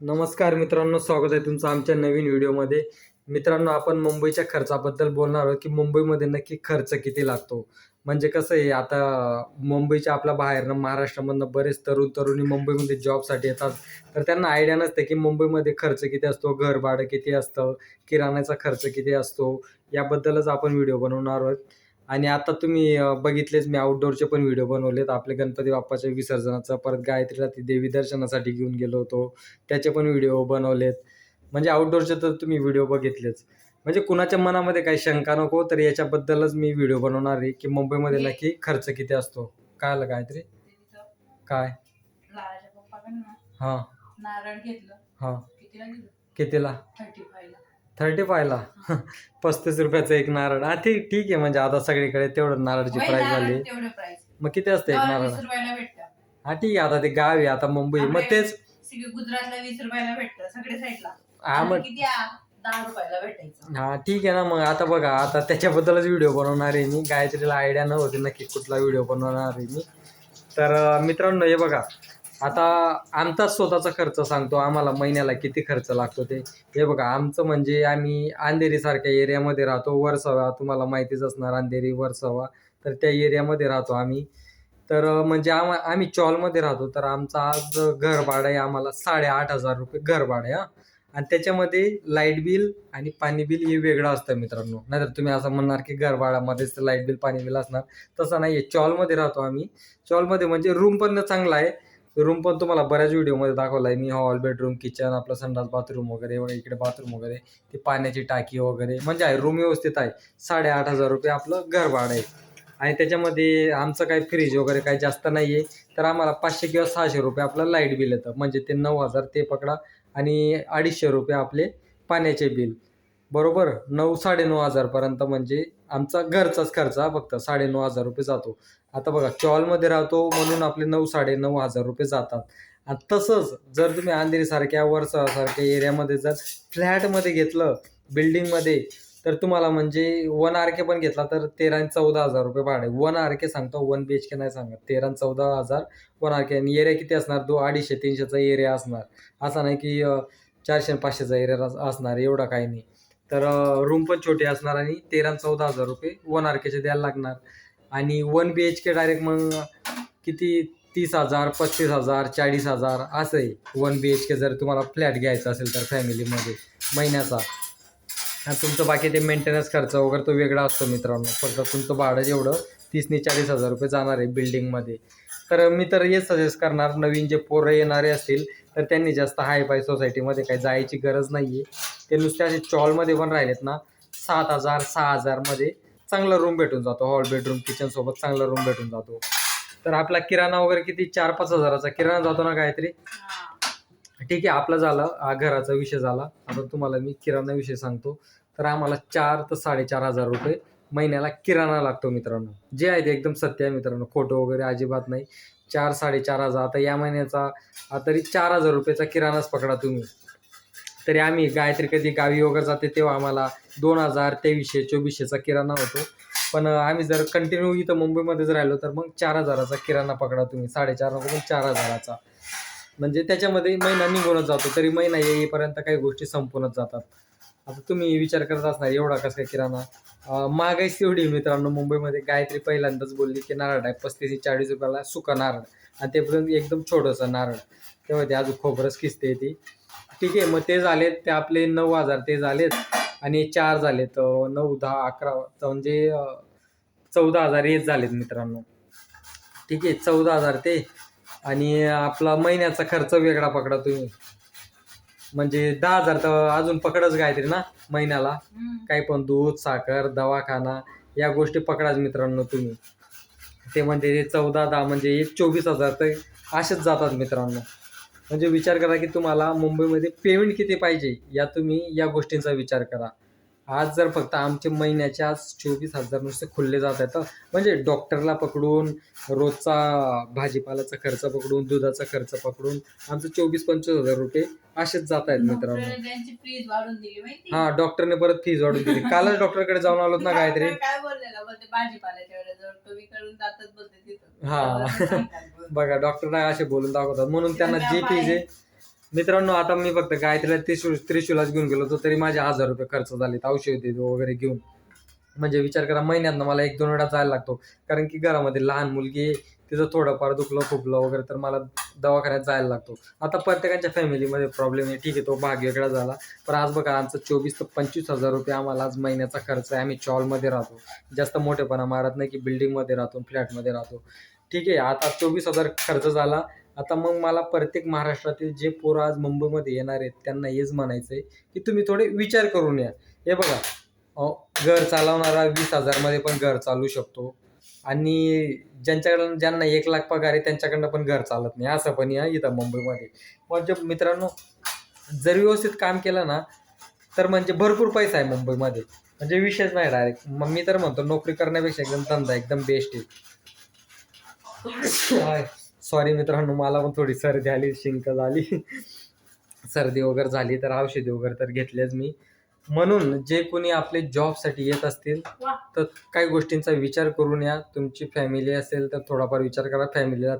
नमस्कार मित्रांनो, स्वागत आहे तुमचं आमच्या नवीन व्हिडिओमध्ये. मित्रांनो, आपण मुंबईच्या खर्चाबद्दल बोलणार आहोत की मुंबईमध्ये नक्की खर्च किती लागतो. म्हणजे कसं आहे, आता मुंबईच्या आपल्या बाहेरनं महाराष्ट्रामधनं बरेच तरुणी मुंबईमध्ये जॉबसाठी येतात. तर त्यांना आयडिया नसते की मुंबईमध्ये खर्च किती असतो, घर भाडं किती असतं, किराण्याचा खर्च किती असतो. याबद्दलच आपण व्हिडिओ बनवणार आहोत. आणि आता तुम्ही बघितलेच, मी आउटडोअरचे पण व्हिडिओ बनवलेत. आपले गणपती बाप्पाच्या विसर्जनाचा, परत गायत्रीला ती देवी दर्शनासाठी घेऊन गेलो होतो, त्याचे पण व्हिडिओ बनवलेत. म्हणजे आउटडोअरचे तर तुम्ही व्हिडिओ बघितलेच. म्हणजे कुणाच्या मनामध्ये काही शंका नको, तर याच्याबद्दलच मी व्हिडिओ बनवणार आहे की मुंबईमध्ये नक्की खर्च किती असतो. काय आलं गायत्री? काय? लालाच्या पप्पाकडे ना हां नारळ घेतलं. हां. कितीला दिलं? कितीला? 35 ला. 35ला? 35 रुपयाचं एक नारळ. हा, ठीक ठीक आहे. म्हणजे आता सगळीकडे तेवढं नारळची होय, प्राइस नारळ झाली. तेवढं प्राइस. मग किती असतं एक नारळ? 20 रुपयाला भेटतं. हा, ठीक आहे. आता ते गाव आहे, आता मुंबई. मग आपल्या तेच. गुजरातला 20 रुपयाला भेटतं सगळे साईडला. हा मग. किती 10 रुपयाला भेटायचं. हा, ठीक आहे ना. मग आता बघा, आता त्याच्याबद्दलच व्हिडिओ बनवणार आहे मी. गायत्रीला आयडिया नव्हती नक्की कुठला व्हिडिओ बनवणार आहे मी. तर मित्रांनो, हे बघा, आता आमचा स्वतःचा खर्च सांगतो, आम्हाला महिन्याला किती खर्च लागतो ते. हे बघा, आमचं म्हणजे आम्ही अंधेरीसारख्या एरियामध्ये राहतो. वर्सोवा तुम्हाला माहितीच असणार, अंधेरी वर्सोवा. तर त्या एरियामध्ये राहतो आम्ही. तर म्हणजे आम्ही चॉलमध्ये राहतो. तर आमचं आज घर भाडं आहे, आम्हाला 8,500 रुपये घर भाडं आहे. आणि त्याच्यामध्ये लाईट बिल आणि पाणी बिल हे वेगळं असतं मित्रांनो. नाहीतर तुम्ही असं म्हणणार की घर भाड्यामध्येच लाईट बिल पाणी बिल असणार. तसं नाही आहे. चॉलमध्ये राहतो आम्ही. चॉलमध्ये म्हणजे रूम पण चांगला आहे. रूम पण तुम्हाला बऱ्याच व्हिडिओमध्ये दाखवला आहे मी. हॉल, बेडरूम, किचन, आपलं संडास बाथरूम वगैरे, एवढं इकडे बाथरूम वगैरे, ती पाण्याची टाकी वगैरे, म्हणजे आहे, रूम व्यवस्थित आहे. 8,500 रुपये आपलं घर भाडं आहे. आणि त्याच्यामध्ये आमचं काही फ्रीज वगैरे काही जास्त नाही आहे. तर आम्हाला 500 किंवा 600 रुपये आपलं लाईट बिल येतं. म्हणजे ते 9,000 ते पकडा. आणि 250 रुपये आपले पाण्याचे बिल. बरोबर 9,000-9,500 पर्यंत म्हणजे आमचा घरचाच खर्च हा फक्त 9,500 रुपये जातो. आता बघा, चॉलमध्ये राहतो म्हणून आपले 9,000-9,500 रुपये जातात. आणि तसंच जर तुम्ही अंधेरीसारख्या वर्सोवासारख्या एरियामध्ये जर फ्लॅटमध्ये घेतलं, बिल्डिंगमध्ये, तर तुम्हाला म्हणजे 1 आर-के पण घेतला तर 13,000-14,000 रुपये भाडं आहे. 1 आर-के सांगतो, 1 BHK नाही सांगत. 13,000-14,000 1 आर-के. आणि एरिया किती असणार? 250-300चा एरिया असणार. असा नाही की 400-500चा एरिया असणार, एवढा काही नाही. तर रूम पण छोटी असणार आणि 13,000-14,000 रुपये 1 आर-केचे द्यायला लागणार. आणि 1 BHK डायरेक्ट मग किती? 30,000, 35,000, 40,000 असं आहे 1 BHK जर तुम्हाला फ्लॅट घ्यायचा असेल तर फॅमिलीमध्ये महिन्याचा. आणि तुमचं बाकी ते मेंटेनन्स खर्च वगैरे तो वेगळा असतो मित्रांनो. फक्त तुमचं भाडं जेवढं 30,000-40,000 रुपये जाणार आहे बिल्डिंगमध्ये. तर मी तर हेच सजेस्ट करणार, नवीन जे पोरं येणारे असतील तर त्यांनी जास्त हाय फाय सोसायटीमध्ये काही जायची गरज नाही आहे. ते नुसते असे चॉलमध्ये पण राहिलेत ना, 7,000-6,000मध्ये चांगला रूम भेटून जातो. हॉल, बेडरूम, किचनसोबत चांगला रूम भेटून जातो. तर आपला किराणा वगैरे किती 4-5 हजाराचा किराणा जातो ना काहीतरी. ठीक आहे, आपला झाला हा घराचा विषय झाला. आता तुम्हाला मी किराणा विषय सांगतो. तर आम्हाला 4 ते 4,500 रुपये महिन्याला किराणा लागतो मित्रांनो. जे आहे ते एकदम सत्य आहे मित्रांनो, खोटं वगैरे अजिबात नाही. 4-4,500. आता या महिन्याचा तरी 4,000 रुपयेचा किराणाच पकडा तुम्ही. तरी आम्ही गायत्री कधी गावी वगैरे जाते तेव्हा आम्हाला 2,000, 2,300-2,400चा किराणा होतो. पण आम्ही जर कंटिन्यू इथं मुंबईमध्येच राहिलो तर मग 4,000चा किराणा पकडा तुम्ही. 4,500 नको पण 4,000चा. म्हणजे त्याच्यामध्ये महिना निघूनच जातो. तरी महिना येईपर्यंत काही गोष्टी संपूनच जातात. आता तुम्ही विचार करत असणार, एवढा कसं काय किराणा? महागाईच तेवढी मित्रांनो मुंबईमध्ये. गायत्री पहिल्यांदाच बोलली की नारळ आहे 35-40 रुपयाला सुका नारळ. आणि ते पण एकदम छोटंसं नारळ. तेव्हा ते अजून खोबरंच किसते ती. ठीक आहे, मग ते झालेत ते आपले 9,000 ते झालेत. आणि 4 झालेत 9, 10, 11, म्हणजे 14,000 हेच झालेत मित्रांनो. ठीक आहे, 14,000 ते. आणि आपला महिन्याचा खर्च वेगळा पकडा तुम्ही. म्हणजे 10,000 तर अजून पकडच गायत्री ना महिन्याला. काही पण दूध, साखर, दवाखाना या गोष्टी पकडाच मित्रांनो तुम्ही. ते म्हणजे 14-10 म्हणजे 24,000 तर असेच जातात मित्रांनो. म्हणजे विचार करा की तुम्हाला मुंबईमध्ये पेमेंट किती पाहिजे, या तुम्ही या गोष्टींचा विचार करा. आज जर फक्त आमचे महिन्याचे आज 24,000 नुसते खुल्ले जात आहेत. म्हणजे डॉक्टरला पकडून, रोजचा भाजीपाल्याचा खर्च पकडून, दुधाचा खर्च पकडून आमचं 24-25,000 रुपये असेच जात आहेत मित्रांनो. त्यांची फीज वाढून दिली माहिती. हा, डॉक्टरने परत फीज वाढून दिली. कालच डॉक्टरकडे जाऊन आलोत ना गायत्री. काय बोललेला बोलते भाजीपाल्याच्या वेळेस जर तुम्ही करून जातात बोलते तिथं. हा. बघा, डॉक्टर असे बोलून दाखवतात म्हणून त्यांना जी फीज आहे मित्रांनो आता मी फक्त गायत्रीला त्रिशूलाच घेऊन गेलो होतो तरी माझे 1000 रुपये खर्च झालेत औषधी वगैरे घेऊन. म्हणजे विचार करा महिन्यातनं मला 1-2 वेळा जायला लागतो, कारण की घरामध्ये लहान मुलगी आहे, तिचं थोडंफार दुखलं खुपलं वगैरे तर मला दवाखान्यात जायला लागतो. आता प्रत्येकाच्या फॅमिलीमध्ये प्रॉब्लेम आहे, ठीक आहे तो भाग वेगळा झाला. पण आज बघा आमचं 24,000 ते 25,000 रुपये आम्हाला आज महिन्याचा खर्च आहे. आम्ही चॉलमध्ये राहतो, जास्त मोठेपणा मारत नाही की बिल्डिंगमध्ये राहतो, फ्लॅटमध्ये राहतो. ठीक आहे, आता 24,000 खर्च झाला. आता मग मला प्रत्येक महाराष्ट्रातील जे पोरं आज मुंबईमध्ये येणार आहेत त्यांना हेच म्हणायचं आहे की तुम्ही थोडे विचार करून या. हे बघा, घर चालवणारा 20,000 मध्ये पण घर चालू शकतो आणि ज्यांना 1,00,000 पगार आहे त्यांच्याकडनं पण घर चालत नाही, असं पण या इथं मुंबईमध्ये. म्हणजे मित्रांनो, जर व्यवस्थित काम केलं ना तर म्हणजे भरपूर पैसा आहे मुंबईमध्ये, म्हणजे विषयच नाही डायरेक्ट. मग मी तर म्हणतो नोकरी करण्यापेक्षा एकदम धंदा एकदम बेस्ट आहे. सॉरी मित्रांनो, मला पण थोडी सर्दी आली, शिंक झाली, सर्दी वगैरे झाली तर औषधी वगैरे तर घेतलेच मी. म्हणून जे कोणी आपले जॉबसाठी येत असतील तर काही गोष्टींचा विचार करून या. तुमची फॅमिली असेल तर थोडाफार विचार करा. फॅमिलीला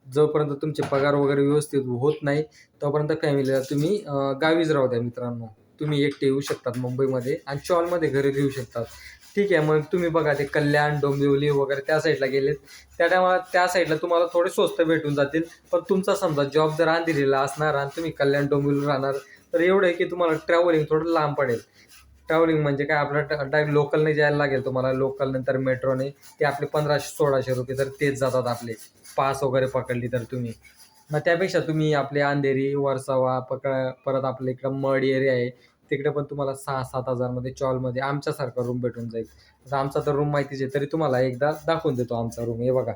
जोपर्यंत तुमचे पगार वगैरे व्यवस्थित होत नाही तोपर्यंत फॅमिलीला तुम्ही गावीच राहू द्या मित्रांनो. तुम्ही एकटे येऊ शकतात मुंबईमध्ये आणि चॉलमध्ये घरी घेऊ शकतात. ठीक आहे, मग तुम्ही बघा ते कल्याण, डोंबिवली वगैरे त्या साईडला गेलेत, त्या टायमाला त्या साईडला तुम्हाला थोडे स्वस्त भेटून जातील. पण तुमचा समजा जॉब जर अंधेरीला असणार आणि तुम्ही कल्याण डोंबिवली राहणार तर एवढं आहे की तुम्हाला ट्रॅव्हलिंग थोडं लांब पडेल. ट्रॅव्हलिंग म्हणजे काय, आपलं डायरेक्ट लोकलने जायला लागेल तुम्हाला, लोकल नंतर मेट्रोने. ते आपले 1,500-1,600 रुपये तर तेच जातात आपले, पास वगैरे पकडली तर तुम्ही. मग त्यापेक्षा तुम्ही आपले अंधेरी, वर्सोवा परत आपल्या इकडं मड एरिया आहे तिकडे पण तुम्हाला 6-7 हजारमध्ये चॉलमध्ये आमच्यासारखा रूम भेटून जाईल. आता आमचा तर रूम माहितीच आहे, तरी तुम्हाला एकदा दाखवून देतो आमचा रूम. हे बघा,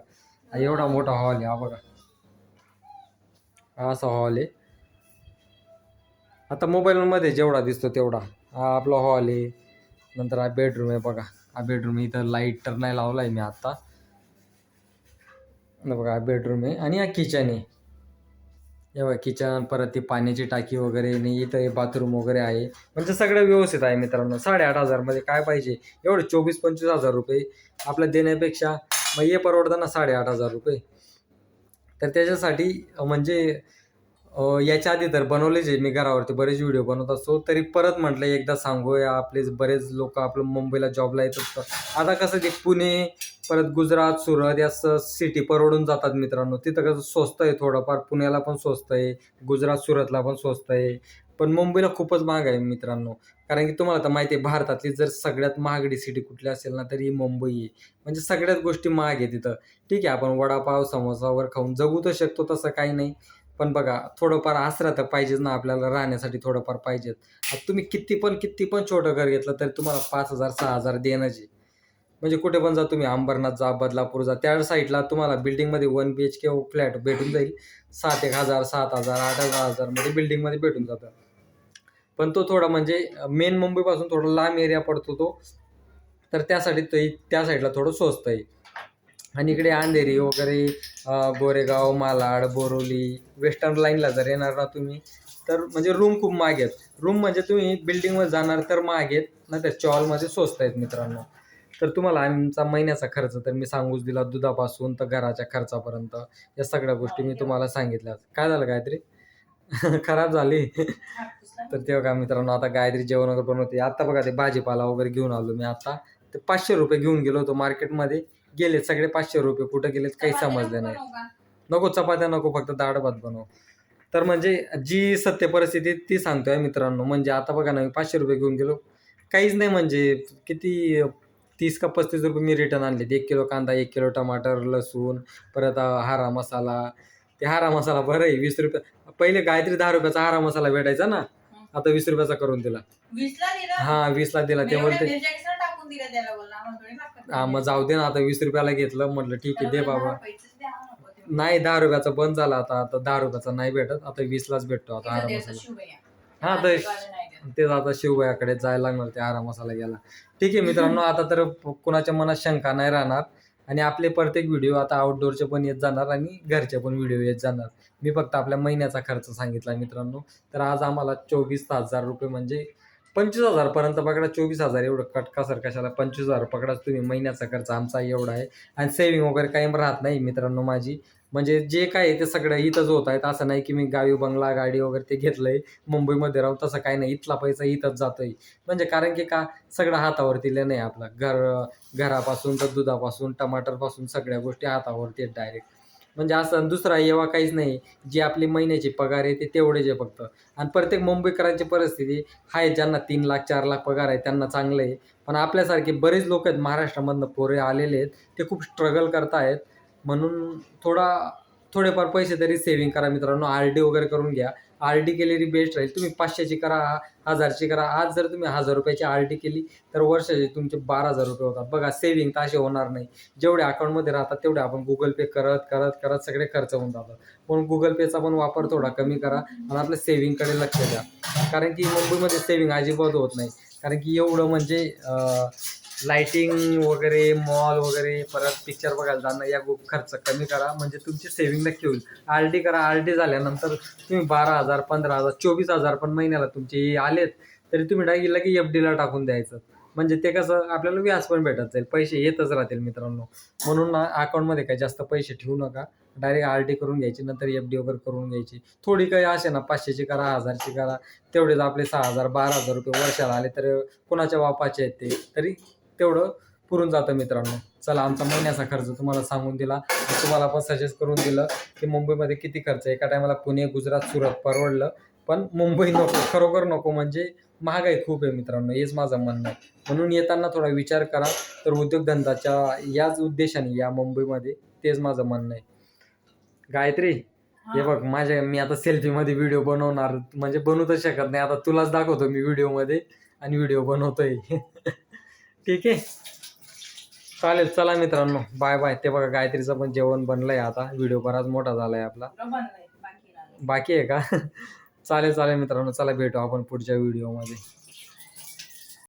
हा एवढा मोठा हॉल आहे, हा बघा, हा असा हॉल आहे. आता मोबाईलमध्ये जेवढा दिसतो तेवढा हा आपला हॉल आहे. नंतर हा बेडरूम आहे बघा, हा बेडरूम इथं लाईट तर नाही लावला आहे मी आत्ता. बघा हा बेडरूम आहे आणि हा किचन आहे. हे बघा किचन, परत ती पाण्याची टाकी वगैरे, आणि इथं बाथरूम वगैरे आहे. म्हणजे सगळं व्यवस्थित आहे मित्रांनो. 8,500 काय पाहिजे, एवढे 24-25 हजार रुपये आपल्या देण्यापेक्षा मग हे परवडतं ना 8,500 रुपये. तर त्याच्यासाठी म्हणजे याच्या आधी तर बनवलेच आहे मी, घरावरती बरेच व्हिडिओ बनवत असतो, तरी परत म्हटलं एकदा सांगूया. आपले बरेच लोक आपलं मुंबईला जॉबला येत असतात. आता कसं ते पुणे, परत गुजरात, सुरत या सिटी परवडून जातात मित्रांनो. तिथं कसं स्वस्त आहे थोडंफार, पुण्याला पण स्वस्त आहे, गुजरात सुरतला पण स्वस्त आहे. पण मुंबईला खूपच महाग आहे मित्रांनो. कारण की तुम्हाला तर माहिती आहे, भारतातली जर सगळ्यात महागडी सिटी कुठली असेल ना तर ही मुंबई आहे. म्हणजे सगळ्याच गोष्टी महाग आहे तिथं. ठीक आहे, आपण वडापाव समोसावर खाऊन जगू तर शकतो, तसं काही नाही. पण बघा थोडंफार आसरा तर पाहिजेच ना आपल्याला, राहण्यासाठी थोडंफार पाहिजेत. आता तुम्ही किती पण छोटं घर घेतलं तरी तुम्हाला 5,000-6,000 देणंच आहे. म्हणजे कुठे पण जा तुम्ही, अंबरनाथ जा, बदलापूर जा, त्या साईडला तुम्हाला बिल्डिंगमध्ये 1 BHK फ्लॅट भेटून जाईल. 7,000, 7,000, 8,000 मध्ये बिल्डिंगमध्ये भेटून जातं. पण तो थोडा म्हणजे मेन मुंबईपासून थोडा लांब एरिया पडतो तो, तर त्यासाठी त्या साईडला थोडं स्वस्त आहे. आणि इकडे अंधेरी वगैरे, गोरेगाव, मालाड, बोरिवली, वेस्टर्न लाईनला जर येणार ना तुम्ही तर म्हणजे रूम खूप महाग आहेत. रूम म्हणजे तुम्ही बिल्डिंगमध्ये जाणार तर महाग आहेत, नाही तर चॉलमध्ये स्वस्त आहेत मित्रांनो. तर तुम्हाला आमचा महिन्याचा खर्च तर मी सांगूच दिला, दुधापासून तर घराच्या खर्चापर्यंत या सगळ्या गोष्टी मी तुम्हाला सांगितल्या. काय झालं गायत्री? खराब झाली. तर तेव्हा का मित्रांनो, आता गायत्री जेवण वगैरे बनवते. आता बघा ते भाजीपाला वगैरे घेऊन आलो मी. आता ते 500 रुपये घेऊन गेलो होतो मार्केटमध्ये, गेलेत सगळे 500 रुपये, कुठं गेलेत काही समजले नाही. नको चपात्या नको, फक्त डाळ भात बनव. तर म्हणजे जी सत्य परिस्थिती ती सांगतोय मित्रांनो. म्हणजे आता बघा ना, मी 500 रुपये घेऊन गेलो, काहीच नाही. म्हणजे किती 30 का 35 रुपये मी रिटर्न आणले. 1 किलो कांदा, 1 किलो टमाटर, लसूण, परत हरा मसाला. ते हरा मसाला बरं आहे 20 रुपये. पहिले गायत्री 10 रुपयाचा हरा मसाला भेटायचा ना, आता 20 रुपयाचा करून दिला. 20ला दिला? हा 20ला दिला. ते बोलते टाकून दिला त्याला, बोलला आम्हाला थोडी लागतं. हा मग जाऊ दे ना, आता 20 रुपयाला घेतलं, म्हटलं ठीक आहे दे बाबा. 10 रुपयाचंच द्या नको ते. नाही 10 रुपयाचा बंद झाला आता 10 रुपयाचा नाही भेटत, आता 20लाच भेटतो आता हरा द्यायचं मसाला. शिवभैया. हा तर भाजीपाला नाही द्यायचं. तेच आता शिवबायाकडे जायला लागणार ते हरा मसाला घ्यायला. ठीक आहे मित्रांनो, आता तर कुणाच्या मनात शंका नाही राहणार आणि आपले प्रत्येक व्हिडिओ आता आउटडोअरचे पण येत जाणार आणि घरचे पण व्हिडिओ येत जाणार. मी फक्त आपल्या महिन्याचा खर्च सांगितला मित्रांनो. तर आज आम्हाला 24,000 रुपये म्हणजे 25,000 पर्यंत पकडा. 24,000 एवढं कटकासर कशाला, 25,000 पकडाच तुम्ही. महिन्याचा खर्च आमचा एवढा आहे आणि सेव्हिंग वगैरे काही राहत नाही मित्रांनो माझी. म्हणजे जे काय आहे ते सगळं इथंच होत आहेत. असं नाही की मी गावी बंगला, गाडी वगैरे ते घेतलंय मुंबईमध्ये राहून, तसं काही नाही. इथला पैसा इथंच जातोय. म्हणजे कारण की का सगळं हातावरती नाही आहे आपलं. घरापासून तर दुधापासून, टमाटरपासून सगळ्या गोष्टी हातावरती आहेत डायरेक्ट. म्हणजे असं दुसरा एव्हा काहीच नाही. जी आपली महिन्याची पगार आहे ते तेवढेच आहे फक्त. आणि प्रत्येक मुंबईकरांची परिस्थिती आहे, ज्यांना 3 लाख 4 लाख पगार आहे त्यांना चांगलं आहे. पण आपल्यासारखे बरेच लोक आहेत महाराष्ट्रामधनं पोरे आलेले आहेत, ते खूप स्ट्रगल करतायत. म्हणून थोडेफार पैसे तरी सेव्हिंग करा मित्रांनो. आर-डी वगैरे करून घ्या. आर-डी केलेली बेस्ट राहील. तुम्ही 500ची करा, 1000ची करा. आज जर तुम्ही 1000 रुपयाची आर-डी केली तर वर्षाचे तुमचे 12,000 रुपये होतात. बघा, सेव्हिंग तर असे होणार नाही. जेवढे अकाउंटमध्ये राहतात तेवढे आपण Google पे करत सगळे खर्च होऊन जातात. म्हणून Google पेचा पण वापर थोडा कमी करा आणि आपल्या सेव्हिंगकडे लक्ष द्या. कारण की मुंबईमध्ये सेव्हिंग अजिबात होत नाही. कारण की एवढं म्हणजे लाइटिंग वगैरे, मॉल वगैरे, परत पिक्चर बघायला जाणं, या खर्च कमी करा. म्हणजे तुमची सेव्हिंग नक्की होईल. आर-डी करा. आर-डी झाल्यानंतर तुम्ही 12,000, 15,000, 24,000 पण महिन्याला तुमचे आलेत तरी तुम्ही लगेच एफ-डीला टाकून द्यायचं. म्हणजे ते कसं आपल्याला व्याज पण भेटत जाईल. पैसे येतच राहतील मित्रांनो. म्हणून ना अकाउंटमध्ये काही जास्त पैसे ठेवू नका. डायरेक्ट आर-डी करून घ्यायची, नंतर एफ-डी वगैरे करून घ्यायची. थोडी काही असे ना 500ची करा, 1000ची करा. तेवढेच आपले 6,000, 12,000 रुपये वर्षाला आले तर कोणाच्या बापाचे आहेत ते, तरी तेवढं पुरून जातं मित्रांनो. चला, आमचा महिन्याचा खर्च तुम्हाला सांगून दिला. तुम्हाला पण सजेस्ट करून दिलं की मुंबईमध्ये किती खर्च आहे. एका टायमाला पुणे, गुजरात, सुरत परवडलं, पण मुंबई नको, खरोखर नको. म्हणजे महागाई खूप आहे मित्रांनो, हेच माझं म्हणणं आहे. म्हणून येताना थोडा विचार करा. तर उद्योगधंद्याच्या याच उद्देशाने या मुंबईमध्ये, तेच माझं म्हणणं आहे. गायत्री, हे बघ, मी आता सेल्फीमध्ये व्हिडिओ बनवणार, म्हणजे बनवू तर शकत नाही. आता तुलाच दाखवतो मी व्हिडिओमध्ये आणि व्हिडिओ बनवतोय. ठीक आहे, चालेल. चला मित्रांनो, बाय बाय. ते बघा, गायत्रीचं पण जेवण बनलंय. आता व्हिडिओ बराच मोठा झालाय आपला. बनलंय, बाकी राहिलंय. बाकी आहे का? चालेल चालेल मित्रांनो, चला भेटू आपण पुढच्या व्हिडिओमध्ये.